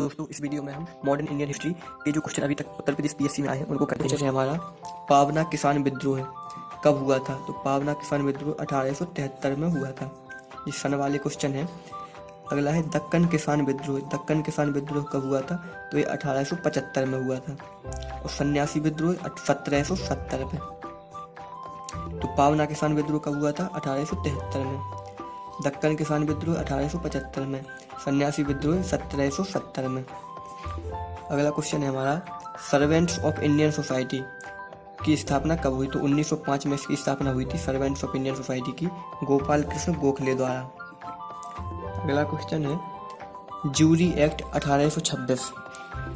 दोस्तों इस वीडियो में हम मॉडर्न इंडियन हिस्ट्री के जो क्वेश्चन अभी तक उत्तर प्रदेश पीएससी में आए हैं उनको करते हैं। हमारा पावना किसान विद्रोह कब हुआ था? तो पावना किसान विद्रोह 1873 में हुआ था। इस सन वाले क्वेश्चन है। अगला है दक्कन किसान विद्रोह। दक्कन किसान विद्रोह कब हुआ था? तो ये 1875 में हुआ था। और सन्यासी विद्रोह 1770 में। तो पावना किसान विद्रोह कब हुआ था? 1873 में। दक्कन किसान विद्रोह 1875 में। सन्यासी विद्रोह 1770 में। अगला क्वेश्चन है हमारा सर्वेंट्स ऑफ इंडियन सोसाइटी की स्थापना कब हुई? तो 1905 में इसकी स्थापना हुई थी सर्वेंट्स ऑफ इंडियन सोसाइटी की गोपाल कृष्ण गोखले द्वारा। अगला क्वेश्चन है ज्यूरी एक्ट 1826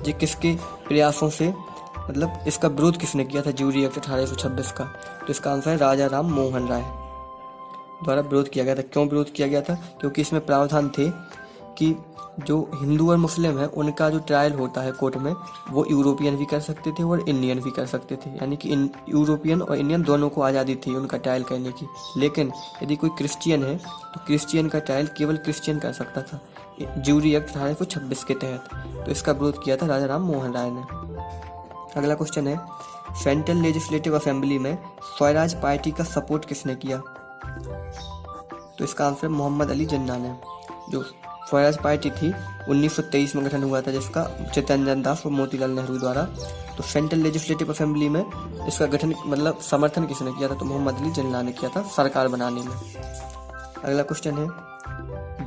ये किसके प्रयासों से मतलब इसका विरोध किसने किया था? ज्यूरी एक्ट 1826 का। तो इसका आंसर है राजा राम मोहन राय द्वारा विरोध किया गया था। क्यों विरोध किया गया था? क्योंकि इसमें प्रावधान थे कि जो हिंदू और मुस्लिम है उनका जो ट्रायल होता है कोर्ट में वो यूरोपियन भी कर सकते थे और इंडियन भी कर सकते थे, यानी कि यूरोपियन और इंडियन दोनों को आज़ादी थी उनका ट्रायल करने की। लेकिन यदि कोई क्रिश्चियन है तो क्रिश्चियन का ट्रायल केवल क्रिश्चियन कर सकता था ज्यूरी एक्ट 1826 के तहत। तो इसका विरोध किया था राजा राम मोहन राय ने। अगला क्वेश्चन है सेंट्रल लेजिस्लेटिव असेंबली में स्वराज पार्टी का सपोर्ट किसने किया? तो इसका आंसर मोहम्मद अली जिन्ना ने। जो स्वराज पार्टी थी 1923 में गठन हुआ था जिसका चित्तरंजन दास और मोतीलाल नेहरू द्वारा। तो सेंट्रल लेजिस्लेटिव असेंबली में इसका गठन मतलब समर्थन किसने किया था? तो मोहम्मद अली जिन्ना ने किया था सरकार बनाने में। अगला क्वेश्चन है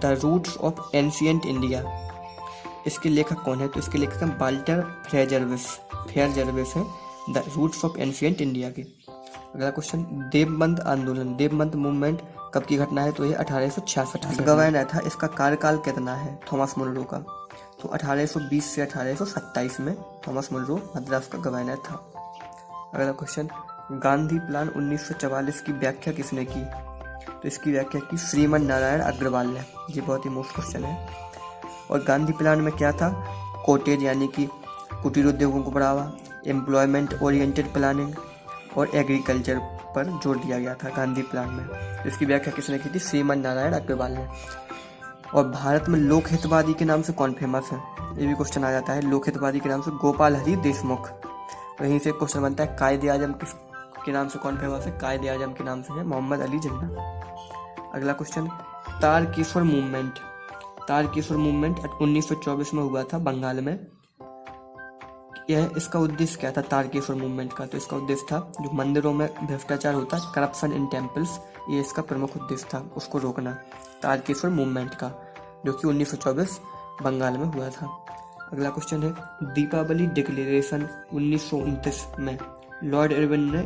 the roots of ancient India इसके लेखक कौन है? तो इसके लेखक हैं वाल्टर फेयरजर्विस हैं the roots of ancient India के। अगला क्वेश्चन देवबंद आंदोलन देवबंद मूवमेंट कब की घटना है? तो ये 1866 में। गवर्नर था इसका कार्यकाल कितना है थॉमस मुनरो का? तो 1820 से 1827 में थॉमस मुनरो मद्रास का गवर्नर था। अगला क्वेश्चन गांधी प्लान 1944 की व्याख्या किसने की? तो इसकी व्याख्या की श्रीमन नारायण अग्रवाल ने। ये बहुत ही मोस्ट क्वेश्चन है। और गांधी प्लान में क्या था? कोटेज यानी कि कुटीर उद्योगों को बढ़ावा, एम्प्लॉयमेंट ओरिएंटेड प्लानिंग और एग्रीकल्चर पर जोर दिया गया था गांधी प्लान में। इसकी व्याख्या किसने की थी? श्रीमन नारायण अग्रवाल ने। और भारत में लोक हितवादी के नाम से कौन फेमस है? ये भी क्वेश्चन आ जाता है। लोक हितवादी के नाम से गोपाल हरि देशमुख। वहीं से क्वेश्चन बनता है कायदे आजम के नाम से कौन फेमस है? कायदे आजम के नाम से है मोहम्मद अली जिन्ना। अगला क्वेश्चन तारकेश्वर मूवमेंट 1924 में हुआ था बंगाल में। यह इसका उद्देश्य क्या था तारकेश्वर मूवमेंट का? तो इसका उद्देश्य था जो मंदिरों में भ्रष्टाचार होता है करप्शन इन टेम्पल्स, ये इसका प्रमुख उद्देश्य था उसको रोकना तारकेश्वर मूवमेंट का, जो कि 1924 बंगाल में हुआ था। अगला क्वेश्चन है दीपावली डिक्लेरेशन 1929 में लॉर्ड इरविन ने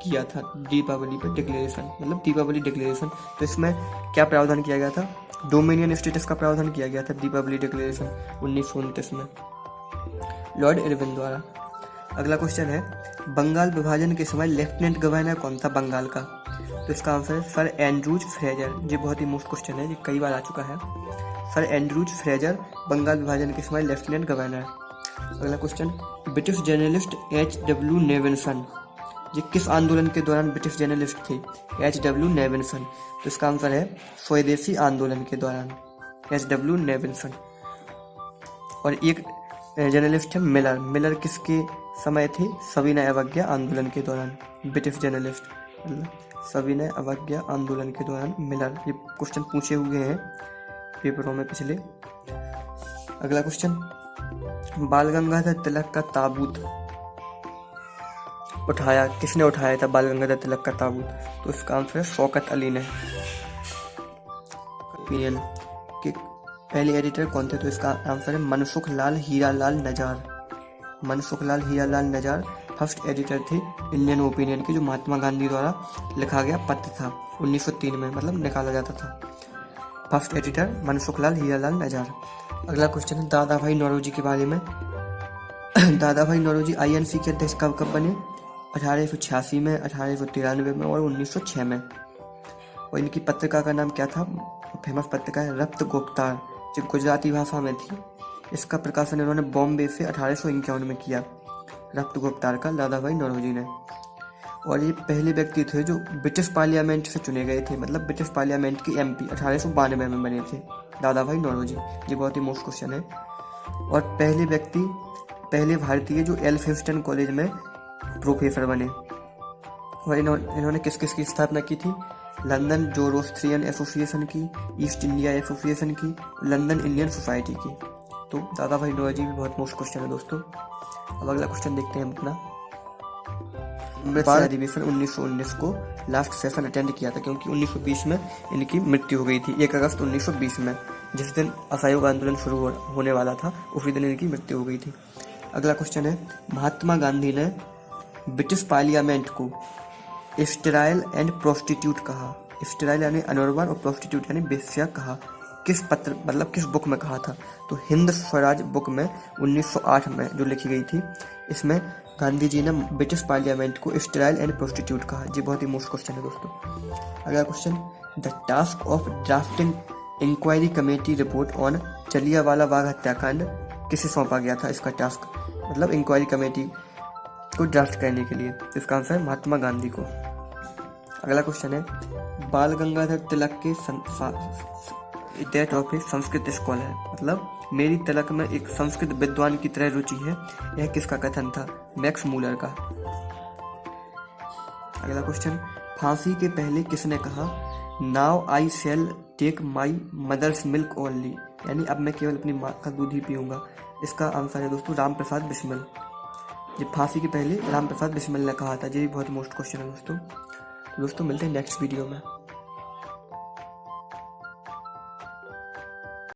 किया था दीपावली पर डिक्लेरेशन मतलब दीपावली डिक्लेरेशन। तो इसमें क्या प्रावधान किया गया था? डोमिनियन स्टेटस का प्रावधान किया गया था दीपावली डिक्लेरेशन 1929 में लॉर्ड इरविन द्वारा। अगला क्वेश्चन है बंगाल विभाजन के समय लेफ्टिनेंट गवर्नर कौन था बंगाल का? तो इसका आंसर है सर एंड्रूज फ्रेजर। ये बहुत ही मोस्ट क्वेश्चन है, ये कई बार आ चुका है। सर एंड्रूज फ्रेजर बंगाल विभाजन के समय लेफ्टिनेंट गवर्नर। अगला क्वेश्चन ब्रिटिश जर्नलिस्ट H.W. नेविल्सन ये किस आंदोलन के दौरान ब्रिटिश जर्नलिस्ट थे? H.W. नेविल्सन। तो इसका आंसर है स्वदेशी आंदोलन के दौरान H.W. नेविल्सन। और एक जर्नलिस्ट है मिलर किसके समय थे? सविनय अवज्ञा आंदोलन के दौरान। ब्रिटिश जर्नलिस्ट सविनय अवज्ञा आंदोलन के दौरान मिलर। ये क्वेश्चन पूछे हुए हैं पेपरों में पिछले। अगला क्वेश्चन बाल गंगाधर तिलक का ताबूत किसने उठाया था बाल गंगाधर तिलक का ताबूत? तो इसका आंसर है शौकत अली ने। ओपिनियन के पहले एडिटर कौन थे? तो इसका आंसर है मनसुख लाल हीरालाल नजार फर्स्ट एडिटर थे इंडियन ओपिनियन के, जो महात्मा गांधी द्वारा लिखा गया पत्र था 1903 में मतलब निकाला जाता था। First editor Mansukh Lal Hiralal नजार। अगला क्वेश्चन है दादा भाई नौरोजी के बारे में। दादा भाई नौरोजी INC के अध्यक्ष कब बने? 1886 में, 1893 में और 1906 में। और इनकी पत्रिका का नाम क्या था? फेमस पत्रिका है रक्त गुप्तार, जो गुजराती भाषा में थी। इसका प्रकाशन इन्होंने बॉम्बे से 1851 में किया रक्त गुप्तार का दादा भाई नौरोजी ने। और ये पहले व्यक्ति थे जो ब्रिटिश पार्लियामेंट से चुने गए थे, मतलब ब्रिटिश पार्लियामेंट के MP 1892 में बने थे दादा भाई नौरोजी। ये बहुत ही मोस्ट क्वेश्चन है। और पहले भारतीय जो एल्फिंस्टन कॉलेज में प्रोफेसर बने। और इन्होंने किस किस की स्थापना की थी? लंदन जोरोस्ट्रियन एसोसिएशन की, ईस्ट इंडिया एसोसिएशन की, लंदन इंडियन सोसाइटी की। तो दादा भाई नौरोजी भी बहुत मोस्ट क्वेश्चन है दोस्तों। अब अगला क्वेश्चन देखते हैं अपना। अधिवेशन 1919 को लास्ट सेशन अटेंड किया था, क्योंकि 1920 में इनकी मृत्यु हो गई थी, 1 अगस्त 1920 में, जिस दिन असहयोग आंदोलन शुरू होने वाला था उसी दिन इनकी मृत्यु हो गई थी। अगला क्वेश्चन है, महात्मा गांधी ने ब्रिटिश पार्लियामेंट को स्टेराइल एंड प्रोस्टिट्यूट कहा। स्टेराइल यानी अनौरवान और प्रोस्टिट्यूट यानी बेश्या कहा। किस पत्र मतलब किस बुक में कहा था? तो हिंद स्वराज बुक में 1908 में जो लिखी गई थी, इसमें गांधी जी ने ब्रिटिश पार्लियामेंट को स्टेराइल एंड प्रोस्टिट्यूट कहा। ये बहुत ही मोस्ट क्वेश्चन है दोस्तों। अगला question, the task of drafting inquiry committee report on Jallianwala Bagh हत्याकांड किसे सौंपा गया था? इसका टास्क मतलब इंक्वायरी कमेटी को ड्राफ्ट करने के लिए, इसका आंसर है महात्मा गांधी को। अगला क्वेश्चन है, बाल गंगाधर तिलक के date of a Sanskrit scholar, मतलब मेरी तिलक में एक संस्कृत विद्वान की तरह रुचि है, यह किसका कथन था? मैक्स मूलर का। अगला क्वेश्चन, फांसी के पहले किसने कहा now I shall take my mother's milk only, यानी अब मैं केवल अपनी माँ का दूध ही पीऊंगा। इसका आंसर है दोस्तों राम प्रसाद बिस्मिल। जब फांसी के पहले राम प्रसाद बिस्मिल ने कहा था। ये भी बहुत मोस्ट क्वेश्चन है दोस्तों। तो दोस्तों मिलते हैं नेक्स्ट वीडियो में।